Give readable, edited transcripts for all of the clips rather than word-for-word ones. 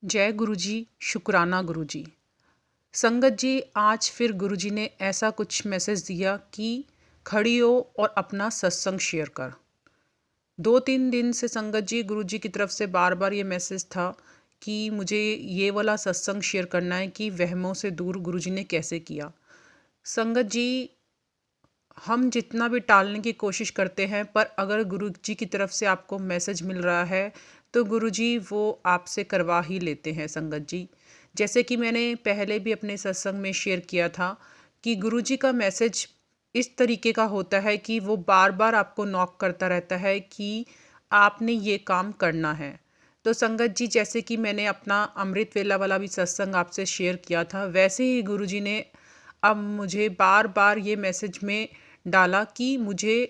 जय गुरुजी, शुक्राना गुरुजी। संगत जी, आज फिर गुरुजी ने ऐसा कुछ मैसेज दिया कि खड़ी हो और अपना सत्संग शेयर कर। 2-3 दिन से संगत जी गुरुजी की तरफ से बार बार ये मैसेज था कि मुझे ये वाला सत्संग शेयर करना है कि वहमों से दूर गुरुजी ने कैसे किया। संगत जी, हम जितना भी टालने की कोशिश करते हैं, पर अगर गुरुजी की तरफ से आपको मैसेज मिल रहा है तो गुरुजी वो आपसे करवा ही लेते हैं। संगत जी, जैसे कि मैंने पहले भी अपने सत्संग में शेयर किया था कि गुरुजी का मैसेज इस तरीके का होता है कि वो बार बार आपको नॉक करता रहता है कि आपने ये काम करना है। तो संगत जी, जैसे कि मैंने अपना अमृत वेला वाला भी सत्संग आपसे शेयर किया था, वैसे ही गुरुजी ने अब मुझे बार बार ये मैसेज में डाला कि मुझे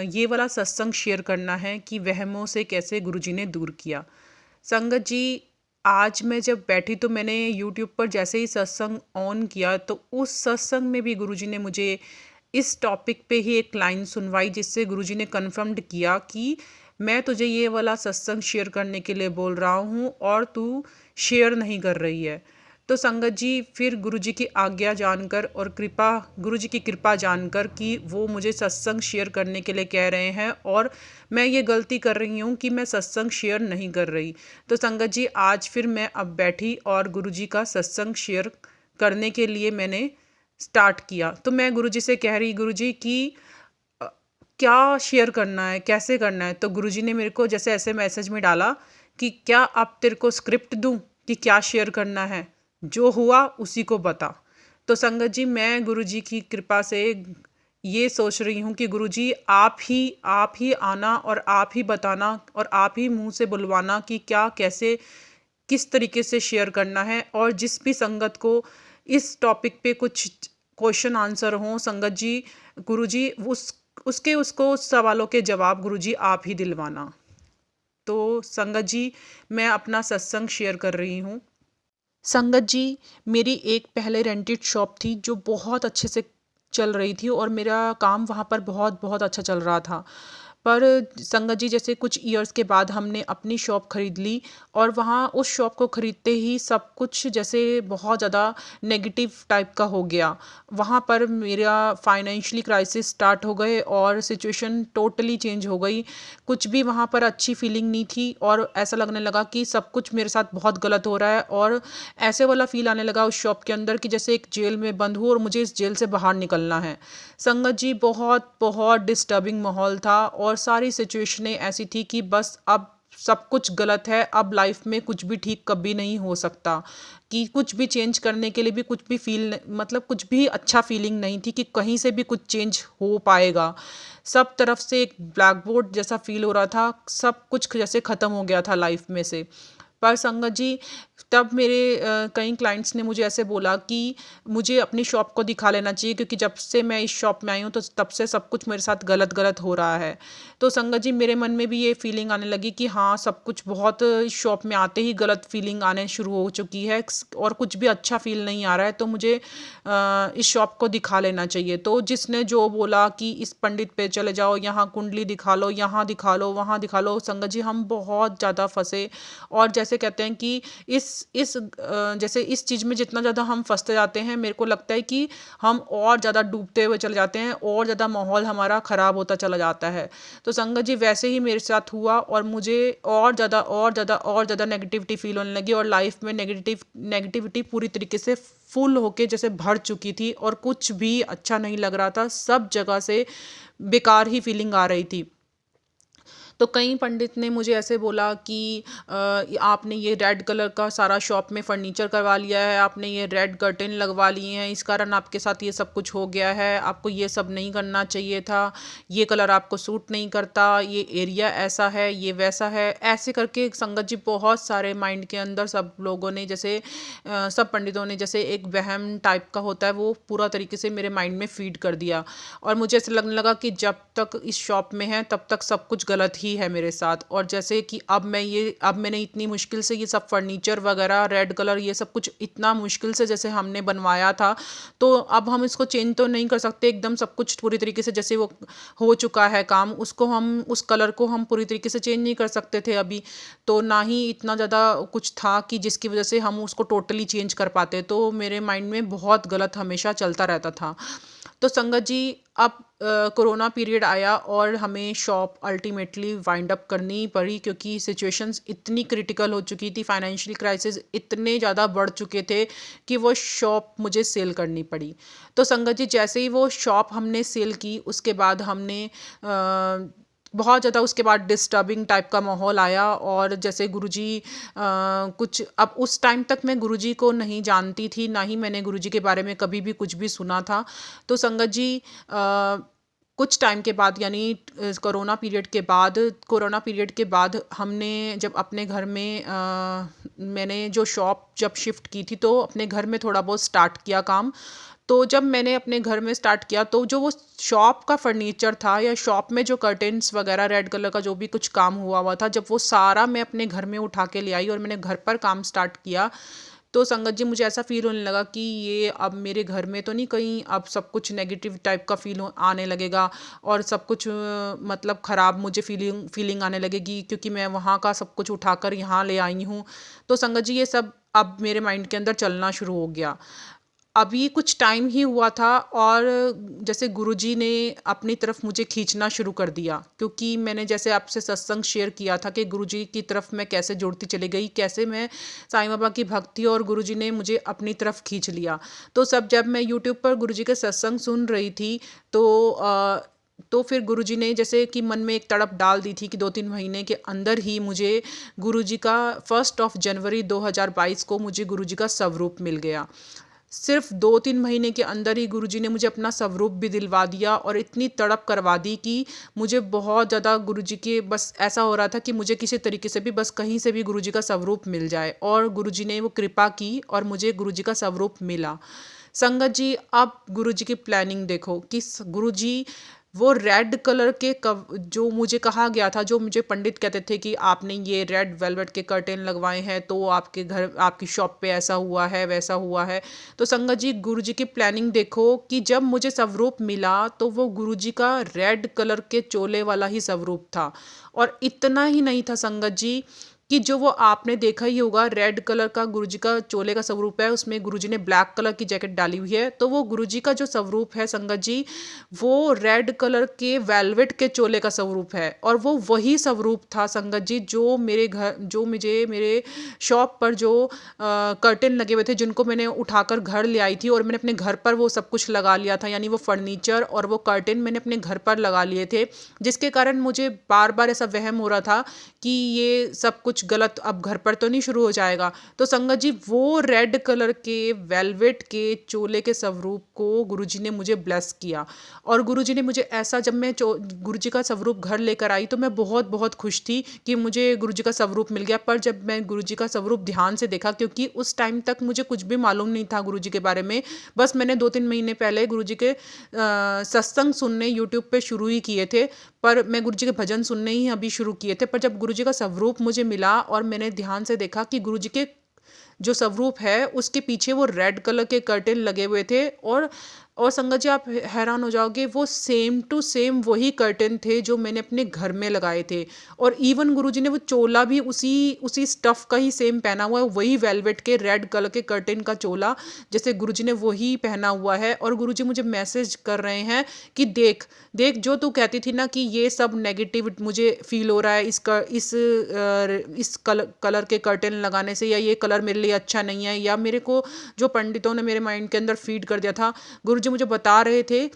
ये वाला सत्संग शेयर करना है कि वहमों से कैसे गुरुजी ने दूर किया। संगत जी, आज मैं जब बैठी तो मैंने यूट्यूब पर जैसे ही सत्संग ऑन किया तो उस सत्संग में भी गुरुजी ने मुझे इस टॉपिक पे ही एक लाइन सुनवाई, जिससे गुरुजी ने कन्फर्म्ड किया कि मैं तुझे ये वाला सत्संग शेयर करने के लिए बोल रहा हूँ और तू शेयर नहीं कर रही है। तो संगत जी, फिर गुरुजी की आज्ञा जानकर और गुरुजी की कृपा जानकर कि वो मुझे सत्संग शेयर करने के लिए कह रहे हैं और मैं ये गलती कर रही हूँ कि मैं सत्संग शेयर नहीं कर रही। तो संगत जी, आज फिर मैं अब बैठी और गुरुजी का सत्संग शेयर करने के लिए मैंने स्टार्ट किया। तो मैं गुरुजी से कह रही, गुरुजी कि अ, क्या शेयर करना है, कैसे करना है। तो गुरुजी ने मेरे को जैसे ऐसे मैसेज में डाला कि क्या अब तेरे को स्क्रिप्ट दूं कि क्या शेयर करना है, जो हुआ उसी को बता। तो संगत जी, मैं गुरुजी की कृपा से ये सोच रही हूँ कि गुरुजी आप ही आना और आप ही बताना और आप ही मुंह से बुलवाना कि क्या कैसे किस तरीके से शेयर करना है। और जिस भी संगत को इस टॉपिक पे कुछ क्वेश्चन आंसर हो, संगत जी, गुरुजी उसको उस सवालों के जवाब गुरुजी आप ही दिलवाना। तो संगत जी, मैं अपना सत्संग शेयर कर रही हूँ। संगत जी, मेरी एक पहले रेंटेड शॉप थी जो बहुत अच्छे से चल रही थी और मेरा काम वहाँ पर बहुत बहुत अच्छा चल रहा था। पर संगत जी, जैसे कुछ ईयर्स के बाद हमने अपनी शॉप खरीद ली और वहाँ उस शॉप को खरीदते ही सब कुछ जैसे बहुत ज़्यादा नेगेटिव टाइप का हो गया। वहाँ पर मेरा फाइनेंशियली क्राइसिस स्टार्ट हो गए और सिचुएशन टोटली चेंज हो गई। कुछ भी वहाँ पर अच्छी फीलिंग नहीं थी और ऐसा लगने लगा कि सब कुछ मेरे साथ बहुत गलत हो रहा है और ऐसे वाला फील आने लगा उस शॉप के अंदर कि जैसे एक जेल में बंद हूँ और मुझे इस जेल से बाहर निकलना है। संगत जी, बहुत बहुत डिस्टर्बिंग माहौल था और सारी सिचुएशनें ऐसी थी कि बस अब सब कुछ गलत है, अब लाइफ में कुछ भी ठीक कभी नहीं हो सकता, कि कुछ भी चेंज करने के लिए भी कुछ भी मतलब कुछ भी अच्छा फीलिंग नहीं थी कि कहीं से भी कुछ चेंज हो पाएगा। सब तरफ से एक ब्लैक बोर्ड जैसा फील हो रहा था, सब कुछ जैसे ख़त्म हो गया था लाइफ में से। पर संगत जी, तब मेरे कई क्लाइंट्स ने मुझे ऐसे बोला कि मुझे अपनी शॉप को दिखा लेना चाहिए, क्योंकि जब से मैं इस शॉप में आई हूँ तो तब से सब कुछ मेरे साथ गलत गलत हो रहा है। तो संगत जी, मेरे मन में भी ये फीलिंग आने लगी कि हाँ, सब कुछ बहुत इस शॉप में आते ही गलत फीलिंग आने शुरू हो चुकी है और कुछ भी अच्छा फील नहीं आ रहा है। तो मुझे इस शॉप को दिखा लेना चाहिए। तो जिसने जो बोला कि इस पंडित पे चले जाओ, यहाँ कुंडली दिखा लो, यहाँ दिखा लो, वहाँ दिखा लो, संगत जी हम बहुत ज़्यादा फंसे। और जैसे कहते हैं कि जैसे इस चीज़ में जितना ज़्यादा हम फंसते जाते हैं, मेरे को लगता है कि हम और ज़्यादा डूबते हुए चले जाते हैं और ज़्यादा माहौल हमारा ख़राब होता चला जाता है। तो संगत जी, वैसे ही मेरे साथ हुआ और मुझे और ज़्यादा नेगेटिविटी फील होने लगी और लाइफ में नेगेटिविटी पूरी तरीके से फुल होके जैसे भर चुकी थी और कुछ भी अच्छा नहीं लग रहा था, सब जगह से बेकार ही फीलिंग आ रही थी। तो कई पंडित ने मुझे ऐसे बोला कि आपने ये रेड कलर का सारा शॉप में फर्नीचर करवा लिया है, आपने ये रेड कर्टेन लगवा लिए हैं, इस कारण आपके साथ ये सब कुछ हो गया है, आपको ये सब नहीं करना चाहिए था, ये कलर आपको सूट नहीं करता, ये एरिया ऐसा है, ये वैसा है। ऐसे करके संगत जी बहुत सारे माइंड के अंदर सब लोगों ने जैसे सब पंडितों ने जैसे एक वहम टाइप का होता है वो पूरा तरीके से मेरे माइंड में फीड कर दिया। और मुझे ऐसा लगने लगा कि जब तक इस शॉप में है तब तक सब कुछ गलत ही ही है मेरे साथ। और जैसे कि अब मैंने इतनी मुश्किल से ये सब फर्नीचर वगैरह रेड कलर ये सब कुछ इतना मुश्किल से जैसे हमने बनवाया था, तो अब हम इसको चेंज तो नहीं कर सकते एकदम सब कुछ पूरी तरीके से, जैसे वो हो चुका है काम, उसको हम उस कलर को हम पूरी तरीके से चेंज नहीं कर सकते थे अभी। तो ना ही इतना ज़्यादा कुछ था कि जिसकी वजह से हम उसको टोटली चेंज कर पाते। तो मेरे माइंड में बहुत गलत हमेशा चलता रहता था। तो संगत जी, अब कोरोना पीरियड आया और हमें शॉप अल्टीमेटली वाइंड अप करनी पड़ी, क्योंकि सिचुएशंस इतनी क्रिटिकल हो चुकी थी, फाइनेंशियल क्राइसिस इतने ज़्यादा बढ़ चुके थे कि वो शॉप मुझे सेल करनी पड़ी। तो संगत जी, जैसे ही वो शॉप हमने सेल की, उसके बाद हमने बहुत ज़्यादा उसके बाद डिस्टर्बिंग टाइप का माहौल आया। और जैसे गुरुजी कुछ, अब उस टाइम तक मैं गुरुजी को नहीं जानती थी, ना ही मैंने गुरुजी के बारे में कभी भी कुछ भी सुना था। तो संगत जी, कुछ टाइम के बाद, यानी कोरोना पीरियड के बाद हमने जब अपने घर में मैंने जो शॉप जब शिफ्ट की थी, तो अपने घर में थोड़ा बहुत स्टार्ट किया काम। तो जब मैंने अपने घर में स्टार्ट किया, तो जो वो शॉप का फर्नीचर था या शॉप में जो कर्टेन्स वगैरह रेड कलर का जो भी कुछ काम हुआ हुआ था, जब वो सारा मैं अपने घर में उठा के ले आई और मैंने घर पर काम स्टार्ट किया, तो संगत जी मुझे ऐसा फील होने लगा कि ये अब मेरे घर में तो नहीं कहीं अब सब कुछ नेगेटिव टाइप का आने लगेगा और सब कुछ मतलब ख़राब मुझे फीलिंग आने लगेगी, क्योंकि मैं वहाँ का सब कुछ उठाकर यहाँ ले आई हूँ। तो संगत जी, ये सब अब मेरे माइंड के अंदर चलना शुरू हो गया। अभी कुछ टाइम ही हुआ था और जैसे गुरुजी ने अपनी तरफ मुझे खींचना शुरू कर दिया, क्योंकि मैंने जैसे आपसे सत्संग शेयर किया था कि गुरुजी की तरफ मैं कैसे जुड़ती चली गई, कैसे मैं साईं बाबा की भक्ति और गुरुजी ने मुझे अपनी तरफ खींच लिया। तो जब मैं यूट्यूब पर गुरुजी के सत्संग सुन रही थी, तो फिर गुरुजी ने जैसे कि मन में एक तड़प डाल दी थी कि 2-3 महीने के अंदर ही मुझे गुरुजी का 1 जनवरी 2022 को मुझे गुरुजी का स्वरूप मिल गया। सिर्फ 2-3 महीने के अंदर ही गुरुजी ने मुझे अपना स्वरूप भी दिलवा दिया और इतनी तड़प करवा दी कि मुझे बहुत ज़्यादा गुरुजी के, बस ऐसा हो रहा था कि मुझे किसी तरीके से भी, बस कहीं से भी गुरुजी का स्वरूप मिल जाए। और गुरुजी ने वो कृपा की और मुझे गुरुजी का स्वरूप मिला। संगत जी, अब गुरुजी की प्लानिंग देखो कि गुरुजी वो रेड कलर के जो मुझे कहा गया था, जो मुझे पंडित कहते थे कि आपने ये रेड वेलवेट के कर्टेन लगवाए हैं तो आपके घर, आपकी शॉप पे ऐसा हुआ है वैसा हुआ है। तो संगत जी, गुरुजी की प्लानिंग देखो कि जब मुझे स्वरूप मिला तो वो गुरुजी का रेड कलर के चोले वाला ही स्वरूप था। और इतना ही नहीं था संगत जी, कि जो वो आपने देखा ही होगा, रेड कलर का गुरुजी का चोले का स्वरूप है, उसमें गुरुजी ने ब्लैक कलर की जैकेट डाली हुई है। तो वो गुरुजी का जो स्वरूप है संगत जी, वो रेड कलर के वेलवेट के चोले का स्वरूप है। और वो वही स्वरूप था संगत जी, जो मेरे घर, जो मुझे मेरे शॉप पर जो कर्टेन लगे हुए थे, जिनको मैंने उठाकर घर ले आई थी और मैंने अपने घर पर वो सब कुछ लगा लिया था, यानी वो फर्नीचर और वो कर्टेन मैंने अपने घर पर लगा लिए थे, जिसके कारण मुझे बार बार ऐसा वहम हो रहा था कि ये सब कुछ गलत अब घर पर तो नहीं शुरू हो जाएगा। तो संगत जी, वो रेड कलर के वेलवेट के चोले के स्वरूप को गुरुजी ने मुझे ब्लेस किया। और गुरुजी ने मुझे ऐसा, जब मैं गुरुजी का स्वरूप घर लेकर आई तो मैं बहुत बहुत खुश थी कि मुझे गुरुजी का स्वरूप मिल गया। पर जब मैं गुरुजी का स्वरूप ध्यान से देखा, क्योंकि उस टाइम तक मुझे कुछ भी मालूम नहीं था गुरुजी के बारे में, बस मैंने 2-3 महीने पहले गुरुजी के सत्संग सुनने यूट्यूब पे शुरू ही किए थे, पर मैं गुरुजी के भजन सुनने ही अभी शुरू किए थे। पर जब गुरुजी का स्वरूप मुझे मिला और मैंने ध्यान से देखा कि गुरुजी के जो स्वरूप है उसके पीछे वो रेड कलर के कर्टेन लगे हुए थे, और संगत जी, आप हैरान हो जाओगे, वो सेम टू सेम वही कर्टेन थे जो मैंने अपने घर में लगाए थे। और इवन गुरुजी ने वो चोला भी उसी स्टफ़ का ही सेम पहना हुआ है, वही वेलवेट के रेड कलर के कर्टेन का चोला, जैसे गुरुजी ने वही पहना हुआ है। और गुरुजी मुझे मैसेज कर रहे हैं कि देख देख, जो तू कहती थी ना कि ये सब नेगेटिव मुझे फील हो रहा है इस कलर के कर्टेन लगाने से, या ये कलर मेरे लिए अच्छा नहीं है, या मेरे को जो पंडितों ने मेरे माइंड के अंदर फीड कर दिया था, गुरुजी मुझे बता रहे थे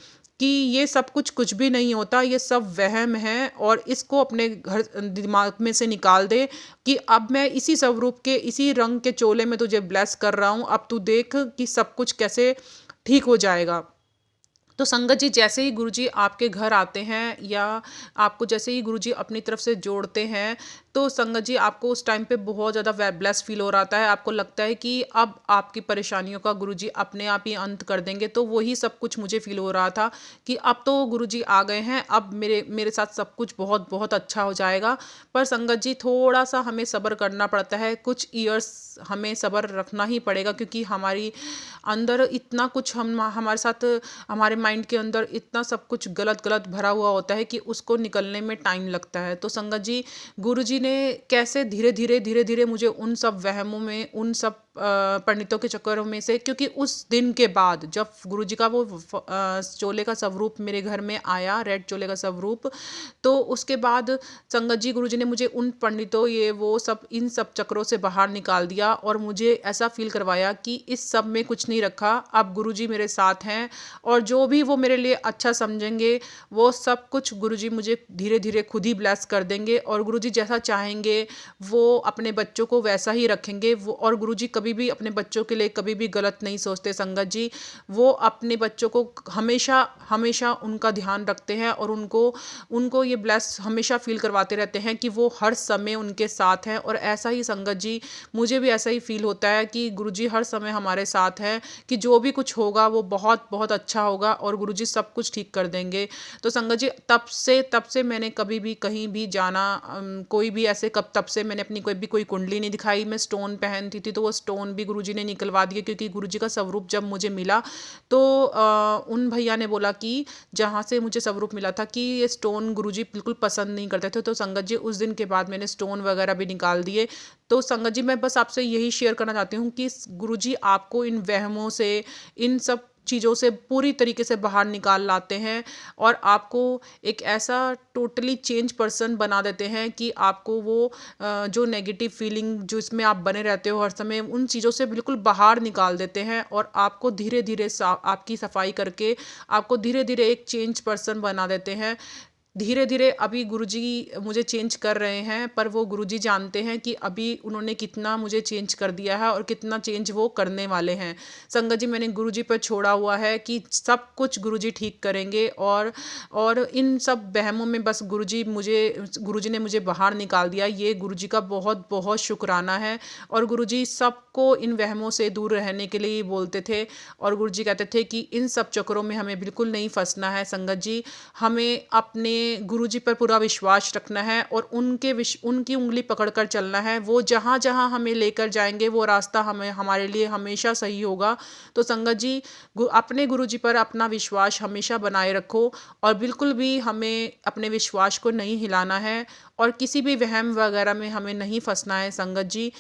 कि ये सब कुछ भी नहीं होता, ये सब वहम है। और इसको अपने घर दिमाग में से निकाल दे कि अब मैं इसी स्वरूप के, इसी रंग के चोले में तुझे ब्लेस कर रहा हूँ, अब तू देख कि सब कुछ कैसे ठीक हो जाएगा। तो संगत जी, जैसे ही गुरुजी आपके घर आते हैं या आपको जैसे ही गुरुजी अपनी तरफ से जोड़ते हैं, तो संगत जी आपको उस टाइम पे बहुत ज़्यादा ब्लेस फील हो रहा है, आपको लगता है कि अब आपकी परेशानियों का गुरुजी अपने आप ही अंत कर देंगे। तो वही सब कुछ मुझे फील हो रहा था कि अब तो गुरुजी आ गए हैं, अब मेरे मेरे साथ सब कुछ बहुत बहुत अच्छा हो जाएगा। पर संगत जी थोड़ा सा हमें सब्र करना पड़ता है, कुछ ईयर्स हमें सब्र रखना ही पड़ेगा, क्योंकि हमारी अंदर इतना कुछ हमारे साथ, हमारे माइंड के अंदर इतना सब कुछ गलत गलत भरा हुआ होता है कि उसको निकलने में टाइम लगता है। तो संगत जी गुरुजी ने कैसे धीरे धीरे मुझे उन सब वहमों में, उन सब पंडितों के चक्करों में से, क्योंकि उस दिन के बाद जब गुरुजी का वो चोले का स्वरूप मेरे घर में आया, रेड चोले का स्वरूप, तो उसके बाद संगत जी गुरुजी ने मुझे उन पंडितों, ये वो सब, इन सब चक्रों से बाहर निकाल दिया और मुझे ऐसा फील करवाया कि इस सब में कुछ नहीं रखा, अब गुरुजी मेरे साथ हैं और जो भी वो मेरे लिए अच्छा समझेंगे वो सब कुछ गुरुजी मुझे धीरे धीरे खुद ही ब्लेस कर देंगे, और गुरुजी जैसा चाहेंगे वो अपने बच्चों को वैसा ही रखेंगे। वो और गुरुजी कभी भी अपने बच्चों के लिए कभी भी गलत नहीं सोचते संगत जी, वो अपने बच्चों को हमेशा हमेशा उनका ध्यान रखते हैं और उनको उनको ये ब्लेस हमेशा फील करवाते रहते हैं कि वो हर समय उनके साथ हैं। और ऐसा ही संगत जी मुझे भी ऐसा ही फील होता है कि गुरुजी हर समय हमारे साथ हैं, कि जो भी कुछ होगा वो बहुत बहुत अच्छा होगा और गुरुजी सब कुछ ठीक कर देंगे। तो संगत जी तब से मैंने कभी भी कहीं भी जाना, कोई भी ऐसे तब से मैंने अपनी कोई कुंडली नहीं दिखाई। मैं स्टोन पहनती थी तो वो स्टोन भी गुरुजी ने निकलवा दिए, क्योंकि गुरुजी का स्वरूप जब मुझे मिला तो उन भैया ने बोला कि जहाँ से मुझे स्वरूप मिला था कि ये स्टोन गुरुजी बिल्कुल पसंद नहीं करते थे। तो संगत जी उस दिन के बाद मैंने स्टोन वगैरह भी निकाल दिए। तो संगत जी मैं बस आपसे यही शेयर करना चाहती हूँ कि गुरुजी आपको इन वहमों से, इन सब चीज़ों से पूरी तरीके से बाहर निकाल लाते हैं और आपको एक ऐसा टोटली चेंज पर्सन बना देते हैं कि आपको वो जो नेगेटिव फीलिंग जो इसमें आप बने रहते हो हर समय, उन चीज़ों से बिल्कुल बाहर निकाल देते हैं और आपको धीरे धीरे आपकी सफाई करके आपको धीरे धीरे एक चेंज पर्सन बना देते हैं। धीरे धीरे अभी गुरुजी मुझे चेंज कर रहे हैं, पर वो गुरुजी जानते हैं कि अभी उन्होंने कितना मुझे चेंज कर दिया है और कितना चेंज वो करने वाले हैं। संगत जी मैंने गुरुजी पर छोड़ा हुआ है कि सब कुछ गुरुजी ठीक करेंगे, और इन सब वहमों में बस गुरुजी ने मुझे बाहर निकाल दिया, ये गुरुजी का बहुत बहुत शुक्राना है। और गुरुजी सबको इन वहमों से दूर रहने के लिए बोलते थे और गुरुजी कहते थे कि इन सब चक्करों में हमें बिल्कुल नहीं फंसना है संगत जी, हमें अपने गुरुजी पर पूरा विश्वास रखना है और उनकी उंगली पकड़कर चलना है। वो जहाँ जहाँ हमें लेकर जाएंगे वो रास्ता हमें हमारे लिए हमेशा सही होगा। तो संगत जी अपने गुरुजी पर अपना विश्वास हमेशा बनाए रखो और बिल्कुल भी हमें अपने विश्वास को नहीं हिलाना है और किसी भी वहम वगैरह में हमें नहीं फंसना है संगत जी।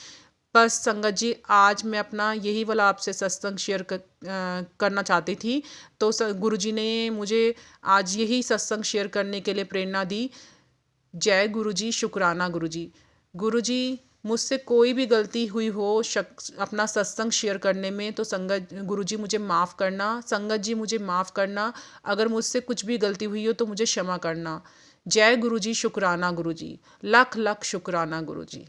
बस संगत जी आज मैं अपना यही वाला आपसे सत्संग शेयर करना चाहती थी। तो गुरुजी ने मुझे आज यही सत्संग शेयर करने के लिए प्रेरणा दी। जय गुरुजी, शुक्राना गुरुजी। गुरुजी मुझसे कोई भी गलती हुई हो अपना सत्संग शेयर करने में तो संगत गुरुजी मुझे माफ़ करना, संगत जी मुझे माफ़ करना। अगर मुझसे कुछ भी गलती हुई हो तो मुझे क्षमा करना। जय गुरुजी, शुक्राना गुरुजी। लख लख शुक्राना गुरुजी।